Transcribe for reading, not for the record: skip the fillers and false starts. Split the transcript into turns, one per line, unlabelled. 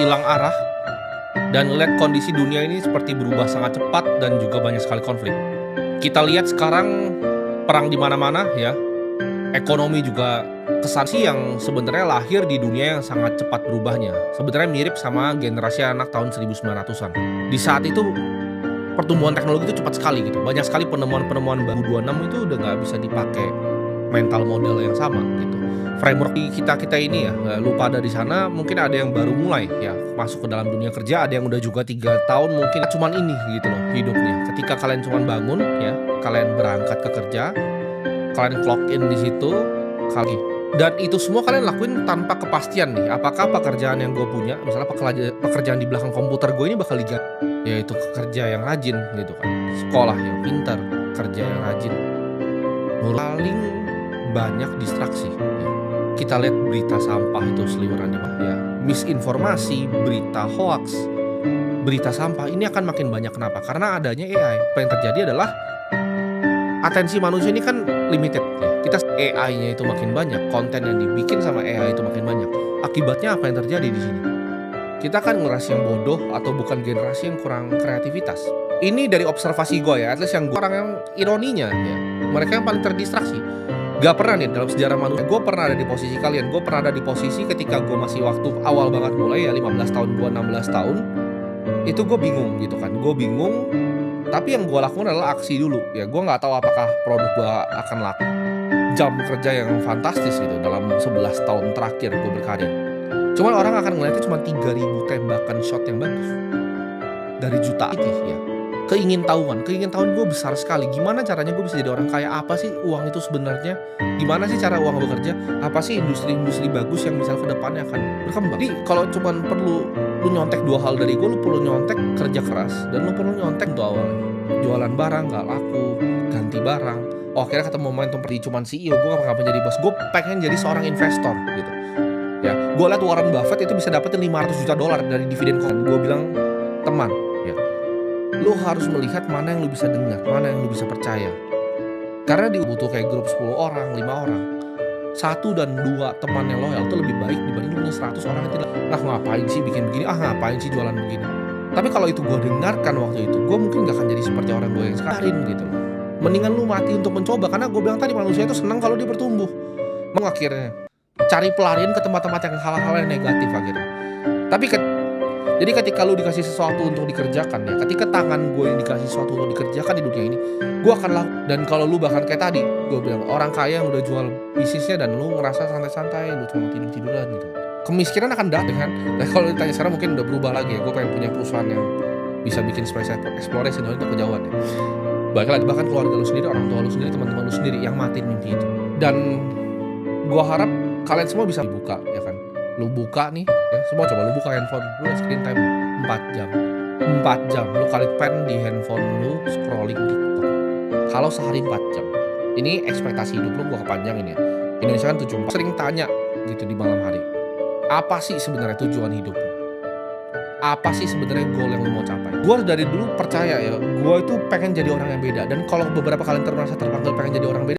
hilang arah dan ngelihat kondisi dunia ini seperti berubah sangat cepat dan juga banyak sekali konflik. Kita lihat sekarang perang di mana-mana ya, ekonomi juga kesan sih yang sebenarnya lahir di dunia yang sangat cepat berubahnya. Sebenarnya mirip sama generasi anak tahun 1900-an. Di saat itu pertumbuhan teknologi itu cepat sekali gitu. Banyak sekali penemuan-penemuan baru 26 itu udah nggak bisa dipakai mental model yang sama gitu. Framework di kita-kita ini ya, lu pada di sana mungkin ada yang baru mulai ya masuk ke dalam dunia kerja, ada yang udah juga 3 tahun mungkin cuman ini gitu loh hidupnya. Ketika kalian cuman bangun ya, kalian berangkat ke kerja, kalian clock in di situ, kali dan itu semua kalian lakuin tanpa kepastian nih, apakah pekerjaan yang gue punya, misalnya pekerjaan di belakang komputer gue ini bakal diganti, yaitu kerja yang rajin gitu kan, sekolah yang pintar, kerja yang rajin, paling banyak distraksi ya. Kita lihat berita sampah itu seliweran di mana ya, misinformasi, berita hoax, berita sampah ini akan makin banyak. Kenapa? Karena adanya AI. Apa yang terjadi adalah atensi manusia ini kan limited ya. Kita AI-nya itu makin banyak, konten yang dibikin sama AI itu makin banyak. Akibatnya apa yang terjadi di sini? Kita kan generasi yang bodoh atau bukan generasi yang kurang kreativitas. Ini dari observasi gue ya, at least yang orang yang ironinya ya, mereka yang paling terdistraksi. Gak pernah nih dalam sejarah manusia, gue pernah ada di posisi kalian. Gue pernah ada di posisi ketika gue masih waktu awal banget mulai ya, 15 tahun, gue 16 tahun. Itu gue bingung gitu kan, gue bingung. Tapi yang gue lakukan adalah aksi dulu ya. Gue gak tahu apakah produk gue akan laku. Jam kerja yang fantastis gitu dalam 11 tahun terakhir gue berkarya. Cuman orang akan ngeliatnya cuma 3.000 tembakan shot yang bagus dari juta itu ya. Keingintahuan gue besar sekali. Gimana caranya gue bisa jadi orang kaya? Apa sih uang itu sebenarnya? Gimana sih cara uang bekerja? Apa sih industri-industri bagus yang misal ke depannya akan berkembang? Jadi kalau cuman perlu lu nyontek 2 hal dari gue, lu perlu nyontek kerja keras dan lu perlu nyontek untuk awalnya. Jualan barang gak laku, ganti barang. Oh akhirnya ketemu momentum pergi cuman CEO, gue gak pengen jadi bos. Gue pengen jadi seorang investor gitu. Ya, gue liat Warren Buffett itu bisa dapetin $500 juta dari dividen koin. Gue bilang, teman, ya, lu harus melihat mana yang lu bisa dengar, mana yang lu bisa percaya. Karena dibutuh kayak grup 10 orang, 5 orang. 1 dan 2 teman yang loyal itu lebih baik dibanding lu punya 100 orang yang tidak. Nah ngapain sih bikin begini, ngapain sih jualan begini. Tapi kalau itu gue dengarkan waktu itu, gue mungkin gak akan jadi seperti orang gue yang sekarang gitu loh. Mendingan lu mati untuk mencoba, karena gue bilang tadi manusia itu senang kalau dia bertumbuh. Mau akhirnya cari pelarian ke tempat-tempat yang hal-hal yang negatif akhirnya. Tapi jadi ketika lu dikasih sesuatu untuk dikerjakan ya, ketika tangan gue yang dikasih sesuatu untuk dikerjakan di dunia ini, gue akan lakukan. Dan kalau lu bahkan kayak tadi, gue bilang orang kaya yang udah jual bisnisnya dan lu ngerasa santai-santai, lu cuma tidur-tiduran gitu. Kemiskinan akan datang kan. Nah kalau ditanya sekarang mungkin udah berubah lagi ya. Gue pengen punya perusahaan yang bisa bikin space exploration untuk kejauhan ya. Bahkan keluarga lu sendiri, orang tua lu sendiri, teman-teman lu sendiri yang matiin mimpi itu. Dan gue harap kalian semua bisa dibuka ya kan. Lu buka nih ya, semua coba lu buka handphone lu, screen time 4 jam 4 jam lu kali pen di handphone lu scrolling TikTok kalau sehari 4 jam. Ini ekspektasi hidup lu gua kepanjangin ya. Indonesia kan 74 sering tanya gitu di malam hari, apa sih sebenarnya tujuan hidup lu? Apa sih sebenarnya goal yang lu mau capai? Gua dari dulu percaya ya, gua itu pengen jadi orang yang beda. Dan kalau beberapa kalian merasa terpanggil pengen jadi orang beda,